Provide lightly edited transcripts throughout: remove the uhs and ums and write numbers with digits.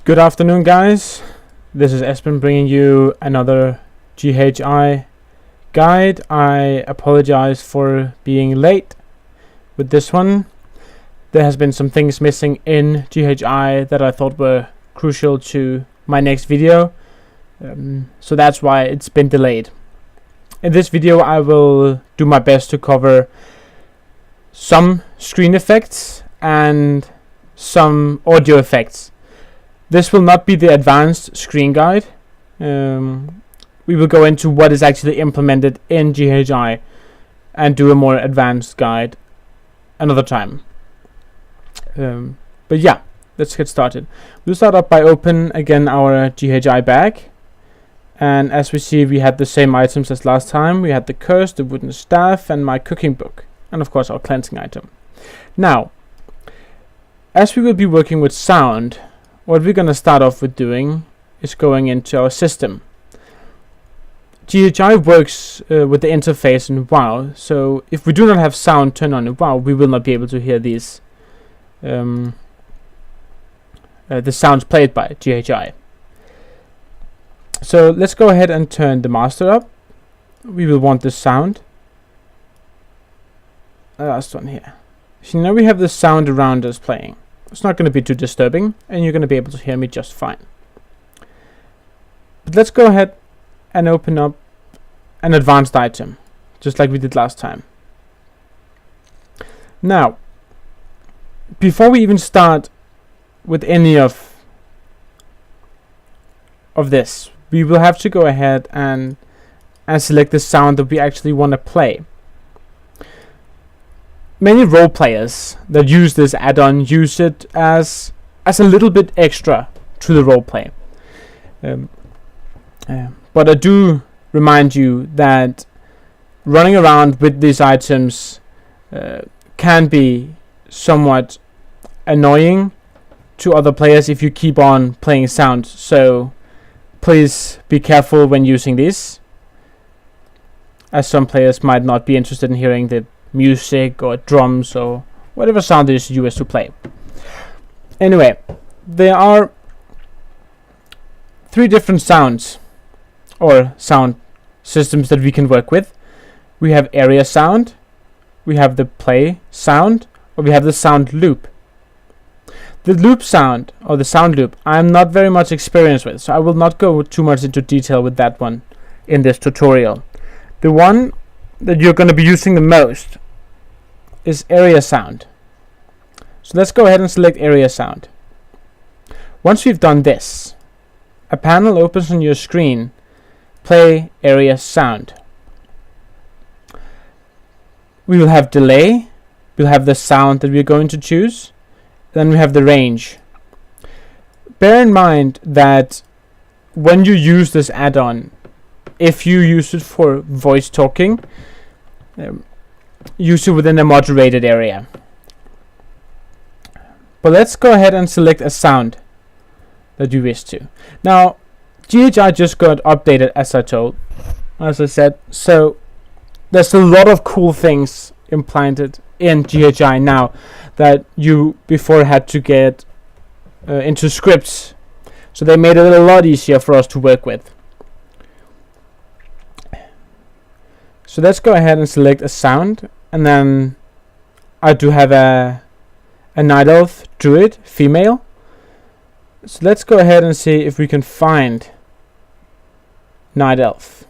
Good afternoon, guys. This is Espen bringing you another GHI guide. I apologize for being late with this one. There has been some things missing in GHI that I thought were crucial to my next video, so that's why it's been delayed. In this video I will do my best to cover some screen effects and some audio effects. This will not be the advanced screen guide. We will go into what is actually implemented in GHI and do a more advanced guide another time. But yeah, let's get started. We'll start up by open again our GHI bag. And as we see, we had the same items as last time. We had the curse, the wooden staff, and my cooking book. And of course our cleansing item. Now, as we will be working with sound, what we're going to start off with doing is going into our system. GHI works with the interface in WoW, so if we do not have sound turned on in WoW, we will not be able to hear these the sounds played by GHI. So let's go ahead and turn the master up. We will want the sound. The last one here. So now we have the sound around us playing. It's not going to be too disturbing, and you're going to be able to hear me just fine. But let's go ahead and open up an advanced item, just like we did last time. Now, before we even start with any of this, we will have to go ahead and select the sound that we actually want to play. Many role players that use this add-on use it as a little bit extra to the roleplay. But I do remind you that running around with these items can be somewhat annoying to other players if you keep on playing sound. So please be careful when using these, as some players might not be interested in hearing the music or drums or whatever sound is used to play. Anyway, there are 3 different sounds or sound systems that we can work with. We have area sound, we have the play sound, or we have the sound loop. The loop sound or the sound loop I'm not very much experienced with, so I will not go too much into detail with that one in this tutorial. The one that you're going to be using the most is area sound. So let's go ahead and select area sound. Once we've done this, a panel opens on your screen. Play area sound. We will have delay. We'll have the sound that we're going to choose. Then we have the range. Bear in mind that when you use this add-on, if you use it for voice talking, use it within a moderated area. But let's go ahead and select a sound that you wish to. Now, GHI just got updated, as I said, so there's a lot of cool things implanted in GHI now that you before had to get into scripts. So they made it a lot easier for us to work with. So let's go ahead and select a sound, and then I do have a night elf druid female. So let's go ahead and see if we can find night elf.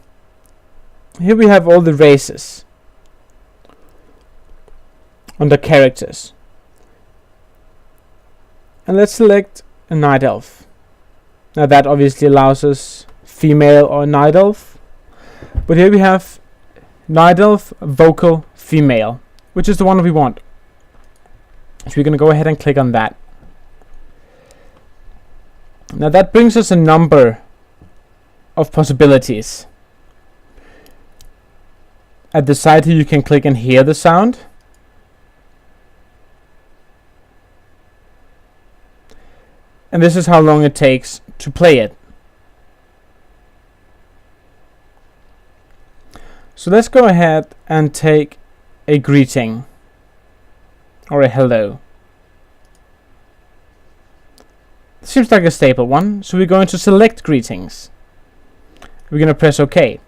Here we have all the races under characters, and let's select a night elf. Now that obviously allows us female or night elf, but here we have night elf vocal female, which is the one we want. So we're going to go ahead and click on that. Now that brings us a number of possibilities. At the side here you can click and hear the sound. And this is how long it takes to play it. So let's go ahead and take a greeting or a hello. Seems like a stable one, so we're going to select greetings. We're going to press OK.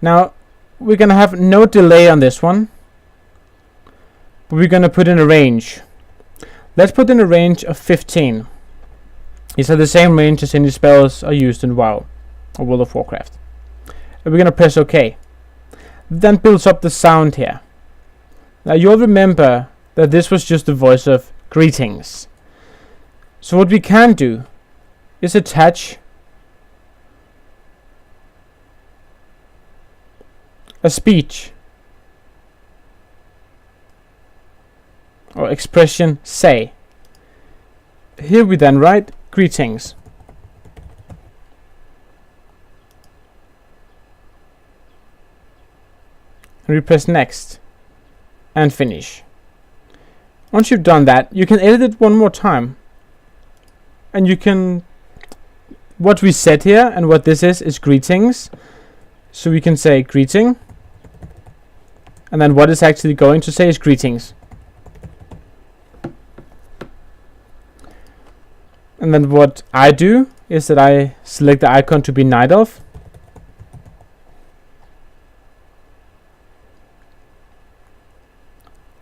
Now, we're going to have no delay on this one, but we're going to put in a range. Let's put in a range of 15. These are the same range as any spells are used in WoW or World of Warcraft. And we're going to press OK. Then builds up the sound here. Now you'll remember that this was just the voice of greetings. So what we can do is attach a speech or expression say. Here we then write greetings. And we press next and finish. Once you've done that, you can edit it one more time. And you can, what we said here and what this is greetings. So we can say greeting. And then what it's actually going to say is greetings. And then what I do is that I select the icon to be Night Elf.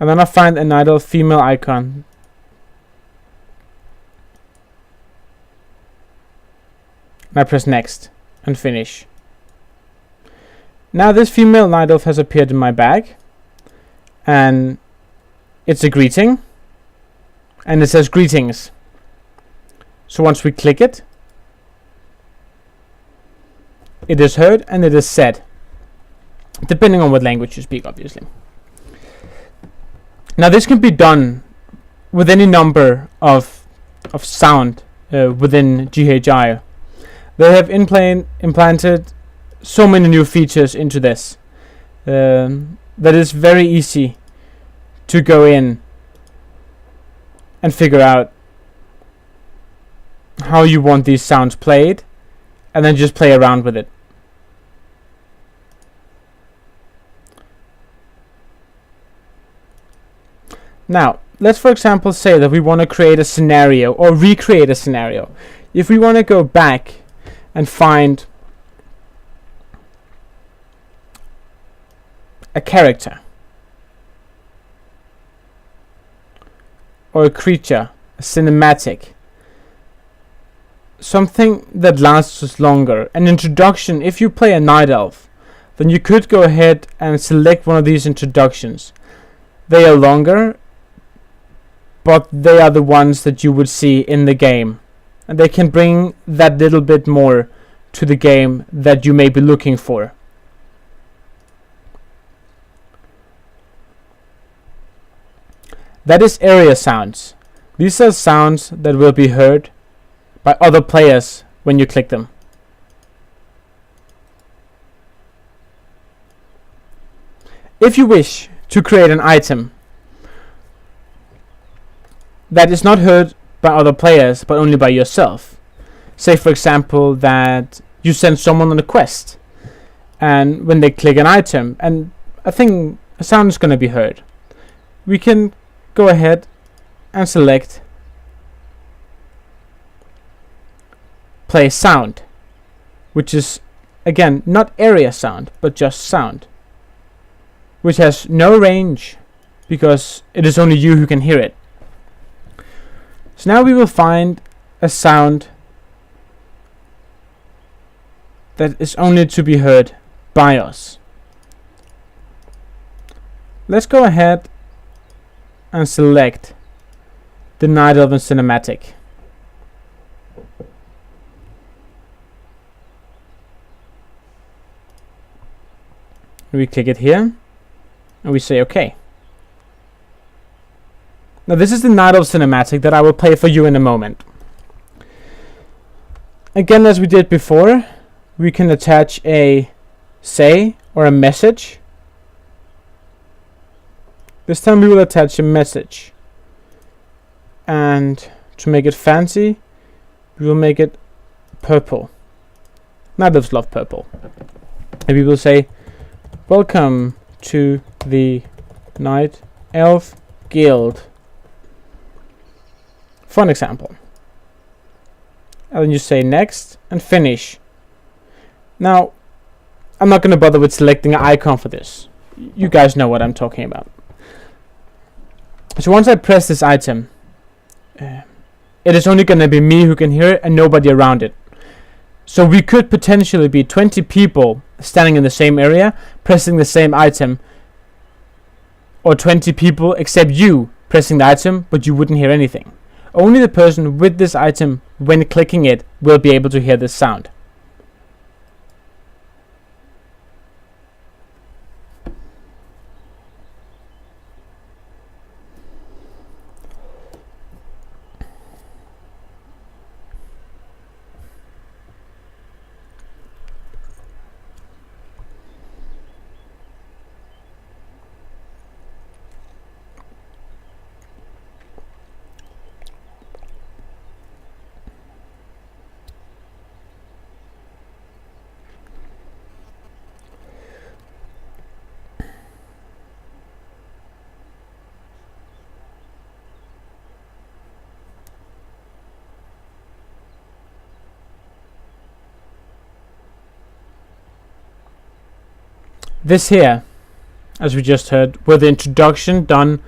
And then I find a Night Elf female icon. And I press next and finish. Now this female Night Elf has appeared in my bag. And it's a greeting. And it says greetings. So once we click it, it is heard and it is said. Depending on what language you speak, obviously. Now this can be done with any number of sound within GHI. They have implanted so many new features into this that it's very easy to go in and figure out how you want these sounds played and then just play around with it. Now, let's for example say that we want to create a scenario or recreate a scenario. If we want to go back and find a character or a creature, a cinematic, something that lasts longer, an introduction. If you play a Night Elf, then you could go ahead and select one of these introductions. They are longer, but they are the ones that you would see in the game. And they can bring that little bit more to the game that you may be looking for. That is area sounds. These are sounds that will be heard by other players when you click them. If you wish to create an item that is not heard by other players but only by yourself, say for example that you send someone on a quest and when they click an item and a sound is going to be heard, we can go ahead and select play sound, which is again not area sound but just sound, which has no range because it is only you who can hear it. So now we will find a sound that is only to be heard by us. Let's go ahead and select the Night Elven cinematic. We click it here and we say OK. Now this is the Night Elf cinematic that I will play for you in a moment. Again, as we did before, we can attach a say or a message. This time we will attach a message. And to make it fancy, we will make it purple. Night Elves love purple. And we will say, welcome to the Night Elf Guild. For an example. and then you say next and finish. Now, I'm not going to bother with selecting an icon for this. You guys know what I'm talking about. So once I press this item, it is only going to be me who can hear it and nobody around it. So we could potentially be 20 people standing in the same area, pressing the same item, or 20 people except you pressing the item, but you wouldn't hear anything. Only the person with this item, when clicking it, will be able to hear this sound. This here, as we just heard, was the introduction done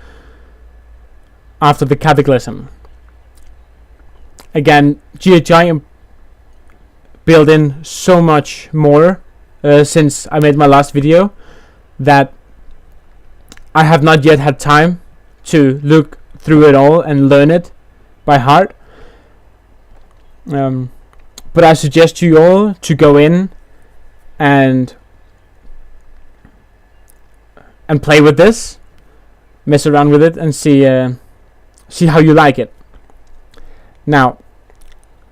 after the cataclysm. Again, GHI built in so much more since I made my last video that I have not yet had time to look through it all and learn it by heart. But I suggest you all to go in and play with this, mess around with it, and see how you like it. Now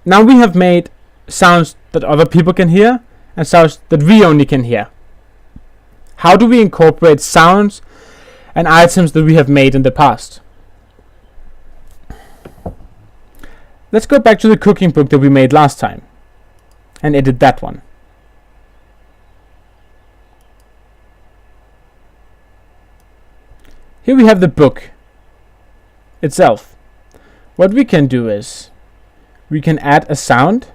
we have made sounds that other people can hear and sounds that we only can hear. How do we incorporate sounds and items that we have made in the past? Let's go back to the cooking book that we made last time and edit that one. Here we have the book itself. What we can do is we can add a sound.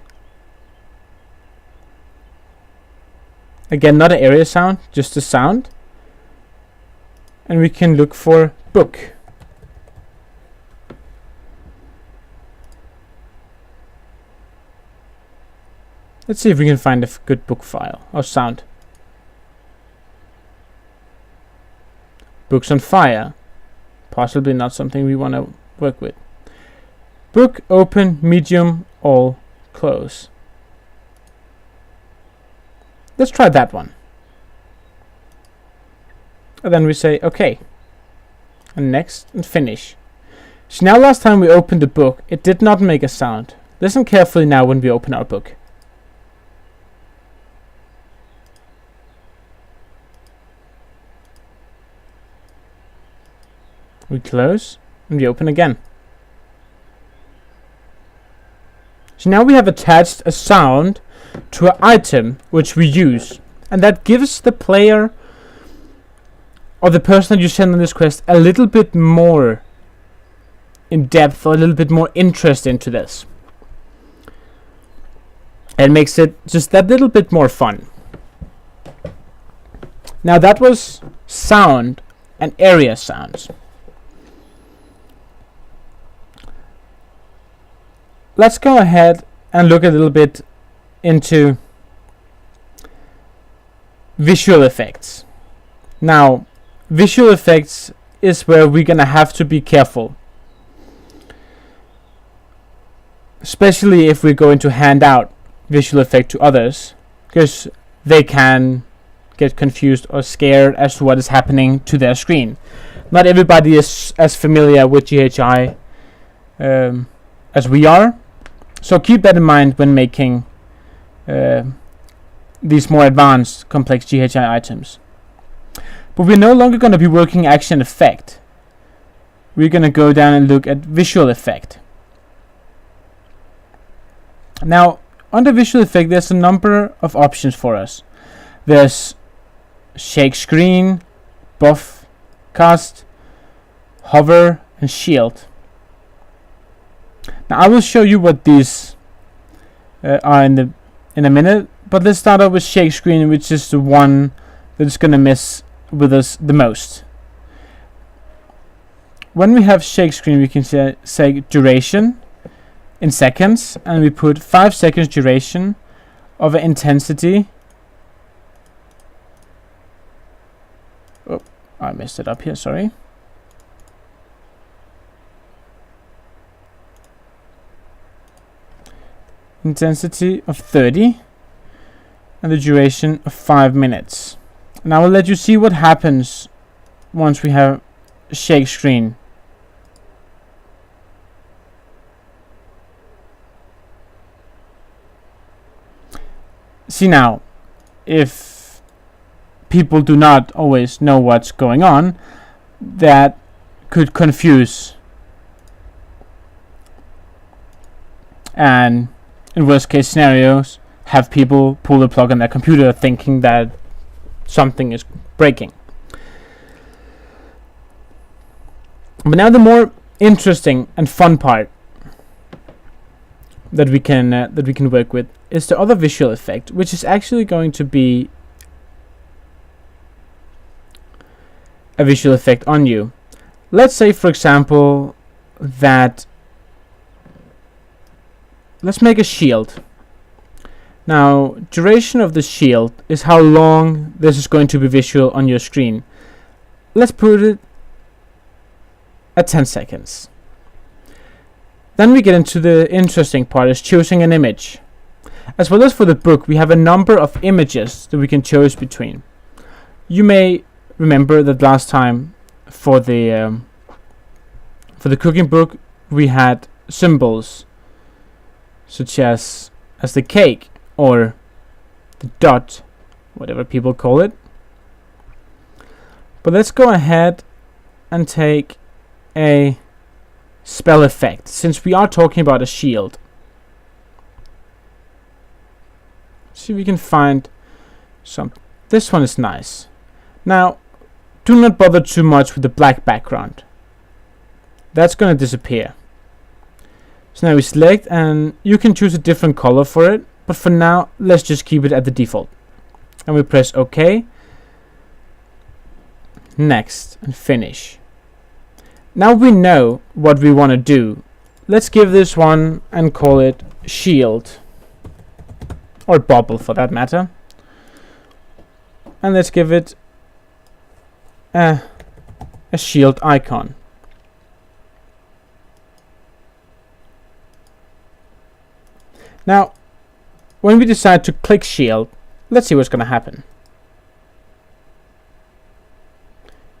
Again, not an area sound, just a sound. And we can look for book. Let's see if we can find a good book file or sound. Books on fire. Possibly not something we want to work with. Book, open, medium, all, close. Let's try that one. And then we say OK. And next and finish. So now last time we opened the book, it did not make a sound. Listen carefully now when we open our book. We close and we open again. So now we have attached a sound to an item which we use, and that gives the player or the person that you send on this quest a little bit more in depth or a little bit more interest into this. It makes it just that little bit more fun. Now that was sound and area sounds. Let's go ahead and look a little bit into visual effects. Now, visual effects is where we're gonna have to be careful, especially if we're going to hand out visual effect to others, because they can get confused or scared as to what is happening to their screen. Not everybody is as familiar with GHI as we are. So keep that in mind when making these more advanced complex GHI items. But we're no longer going to be working action effect. We're going to go down and look at visual effect. Now, under visual effect, there's a number of options for us. There's shake screen, buff, cast, hover, and shield. Now I will show you what these are in a minute. But let's start off with shake screen, which is the one that's gonna mess with us the most. When we have shake screen, we can say duration in seconds, and we put 5 seconds duration of an intensity. Oh, I messed it up here, sorry. Intensity of 30 and the duration of 5 minutes. And I will let you see what happens once we have shake screen. See now, if people do not always know what's going on, that could confuse, and in worst case scenarios have people pull the plug on their computer thinking that something is breaking. But now the more interesting and fun part that we can work with is the other visual effect, which is actually going to be a visual effect on you. Let's say, for example, that let's make a shield. Now, duration of the shield is how long this is going to be visual on your screen. Let's put it at 10 seconds. Then we get into the interesting part, is choosing an image. As well as for the book, we have a number of images that we can choose between. You may remember that last time for the cooking book we had symbols such as the cake or the dot, whatever people call it. But let's go ahead and take a spell effect, since we are talking about a shield. See if we can find some. This one is nice. Now, do not bother too much with the black background. That's going to disappear. So now we select, and you can choose a different color for it, but for now, let's just keep it at the default. And we press OK. Next, and finish. Now we know what we want to do. Let's give this one and call it shield. Or bubble for that matter. And let's give it a shield icon. Now, when we decide to click shield, let's see what's going to happen.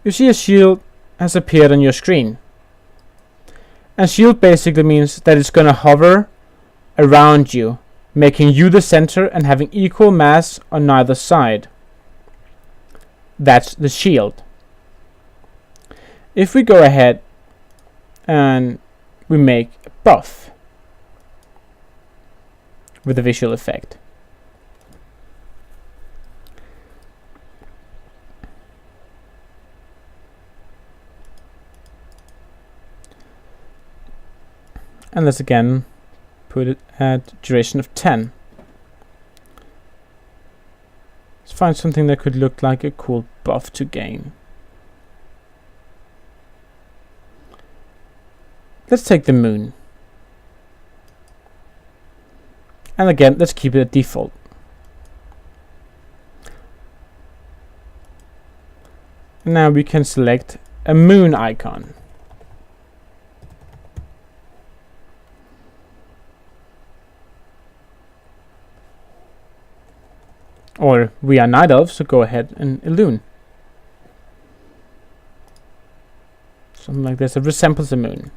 You see a shield has appeared on your screen. And shield basically means that it's going to hover around you, making you the center and having equal mass on neither side. That's the shield. If we go ahead and we make a buff with a visual effect, and let's again put it at duration of 10. Let's find something that could look like a cool buff to gain. Let's take the moon. And again, let's keep it at default. And now we can select a moon icon. Or we are night elves, so go ahead and illumine. Something like this that resembles a moon.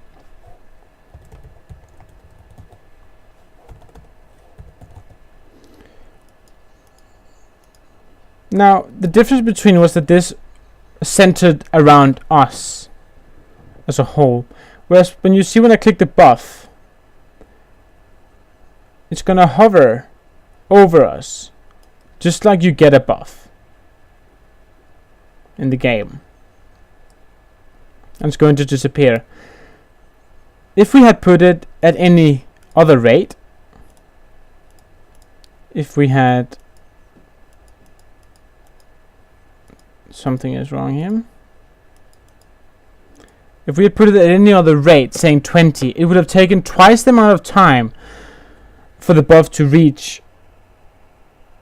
Now, the difference between was that this centered around us as a whole. Whereas when you see when I click the buff, it's gonna hover over us, just like you get a buff in the game. And it's going to disappear. If we had put it at any other rate, if we had something is wrong here. If we had put it at any other rate, saying 20, it would have taken twice the amount of time for the buff to reach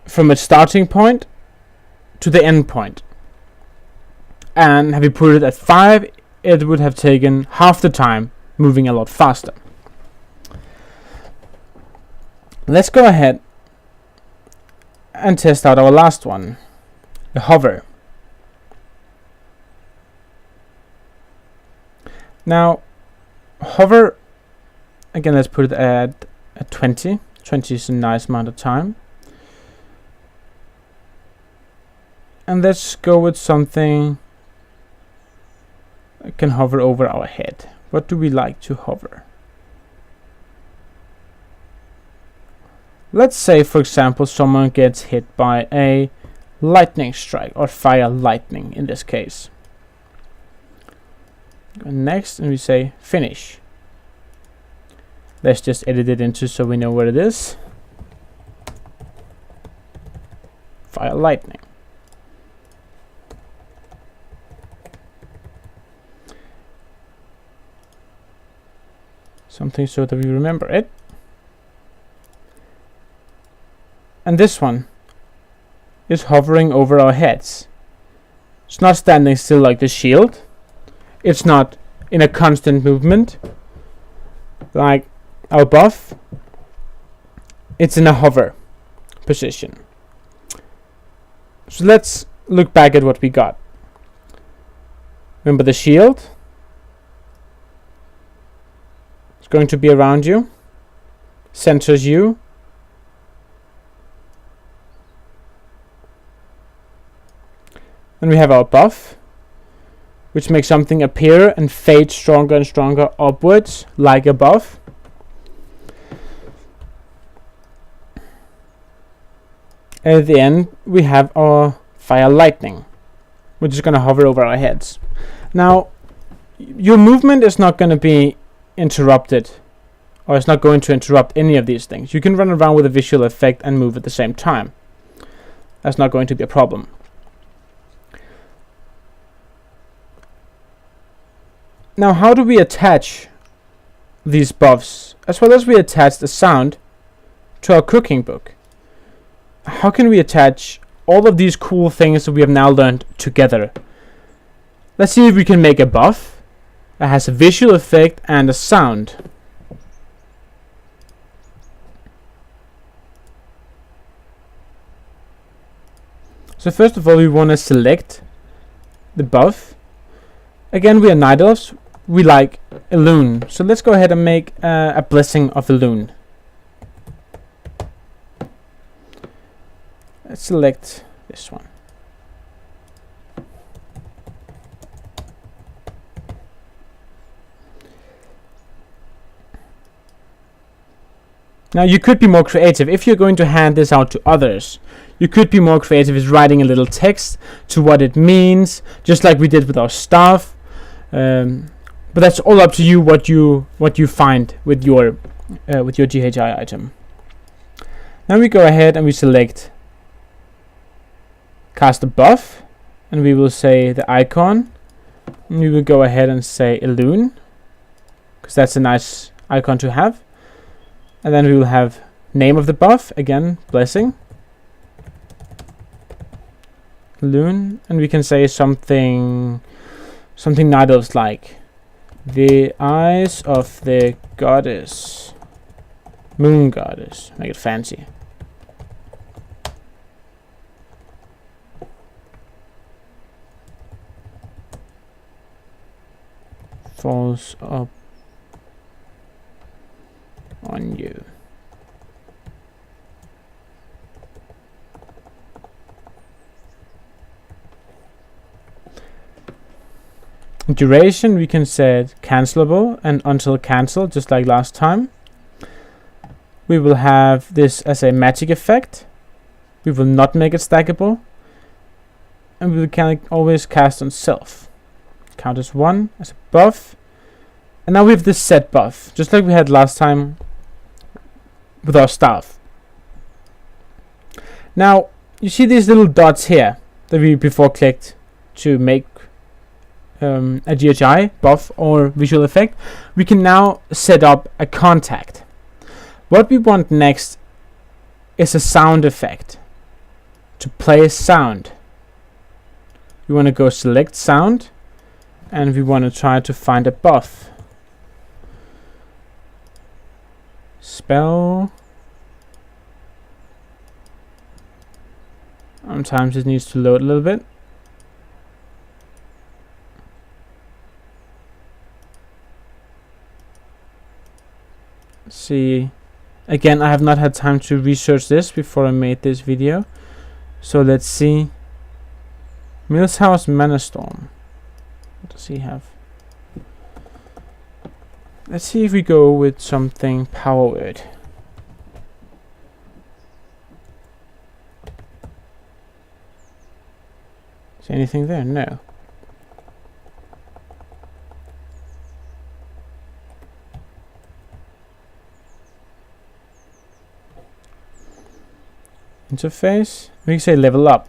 from its starting point to the end point. And have you put it at 5, it would have taken half the time, moving a lot faster. Let's go ahead and test out our last one, the hover. Now, hover, again, let's put it at 20. 20 is a nice amount of time. And let's go with something that can hover over our head. What do we like to hover? Let's say, for example, someone gets hit by a lightning strike, or fire lightning in this case. Go next, and we say finish. Let's just edit it into so we know where it is. Fire lightning. Something so that we remember it. And this one is hovering over our heads. It's not standing still like the shield. It's not in a constant movement like our buff. It's in a hover position. So let's look back at what we got. Remember the shield? It's going to be around you, centers you. Then we have our buff, which makes something appear and fade stronger and stronger upwards, like a buff. And at the end, we have our fire lightning, which is going to hover over our heads. Now, your movement is not going to be interrupted, or it's not going to interrupt any of these things. You can run around with a visual effect and move at the same time. That's not going to be a problem. Now, how do we attach these buffs, as well as we attach the sound, to our cooking book? How can we attach all of these cool things that we have now learned together? Let's see if we can make a buff that has a visual effect and a sound. So first of all, we want to select the buff. Again, we are night elves. We like a loon. So let's go ahead and make a blessing of the loon. Let's select this one. Now you could be more creative. If you're going to hand this out to others, you could be more creative with writing a little text to what it means, just like we did with our staff. But that's all up to you what you find with your GHI item. Now we go ahead and we select cast a buff, and we will say the icon, and we will go ahead and say a loon, because that's a nice icon to have. And then we will have name of the buff, again blessing, loon, and we can say something night elves like the eyes of the goddess, moon goddess. Make it fancy. Falls up on you. Duration, we can set cancelable and until cancel, just like last time. We will have this as a magic effect. We will not make it stackable, and we can always cast on self. Count as 1 as a buff, and now we have this set buff, just like we had last time with our staff. Now you see these little dots here that we before clicked to make a GHI, buff, or visual effect. We can now set up a contact. What we want next is a sound effect. To play a sound, we want to go select sound, and we want to try to find a buff. Spell. Sometimes it needs to load a little bit. See, again, I have not had time to research this before I made this video, so let's see. Millshouse Manastorm, what does he have? Let's see if we go with something power word. Is there anything there? No. Interface, we can say level up.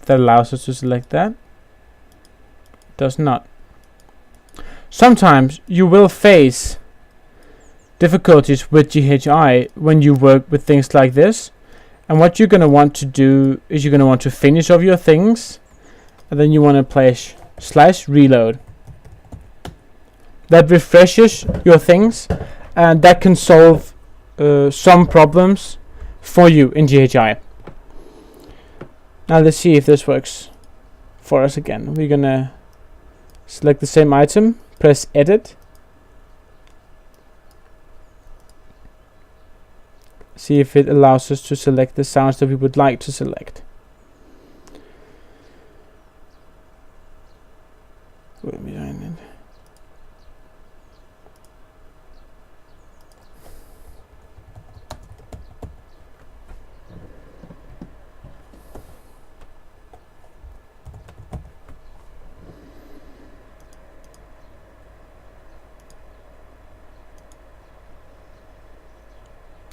That allows us to select that. Does not. Sometimes you will face difficulties with GHI when you work with things like this, and what you're going to want to do is you're going to want to finish off your things, and then you want to play /reload. That refreshes your things, and that can solve some problems for you in GHI. Now let's see if this works for us again. We're gonna select the same item, press edit, see if it allows us to select the sounds that we would like to select. Wait behind it.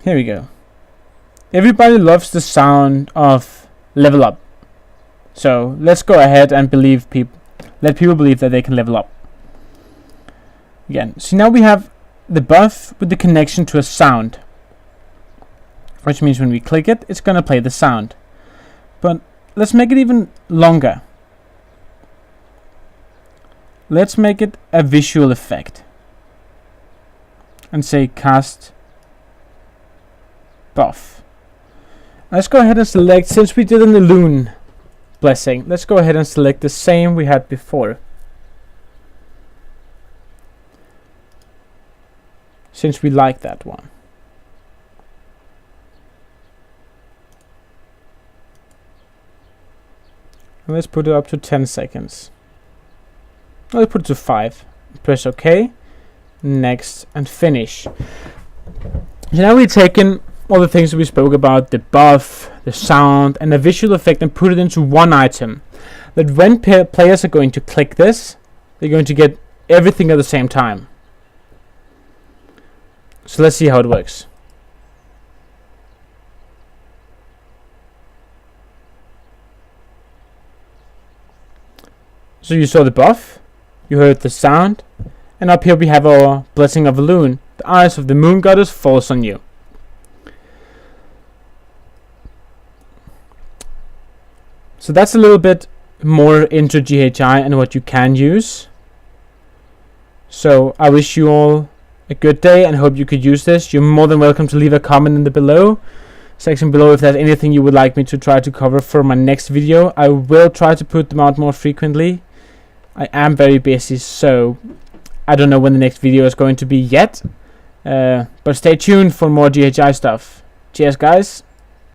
Here we go. Everybody loves the sound of level up. So let's go ahead and let people believe that they can level up. Again, so now we have the buff with the connection to a sound, which means when we click it, it's going to play the sound. But let's make it even longer. Let's make it a visual effect and say cast buff. Let's go ahead and select, since we did an Elune blessing, let's go ahead and select the same we had before, since we like that one. And let's put it up to 10 seconds. Let's put it to 5. Press OK, next, and finish. So now we've taken all the things that we spoke about, the buff, the sound, and the visual effect, and put it into one item. That when players are going to click this, they're going to get everything at the same time. So let's see how it works. So you saw the buff, you heard the sound, and up here we have our blessing of Elune. The eyes of the moon goddess falls on you. So that's a little bit more into GHI and what you can use. So I wish you all a good day and hope you could use this. You're more than welcome to leave a comment in the section below if there's anything you would like me to try to cover for my next video. I will try to put them out more frequently. I am very busy, so I don't know when the next video is going to be yet. But stay tuned for more GHI stuff. Cheers, guys.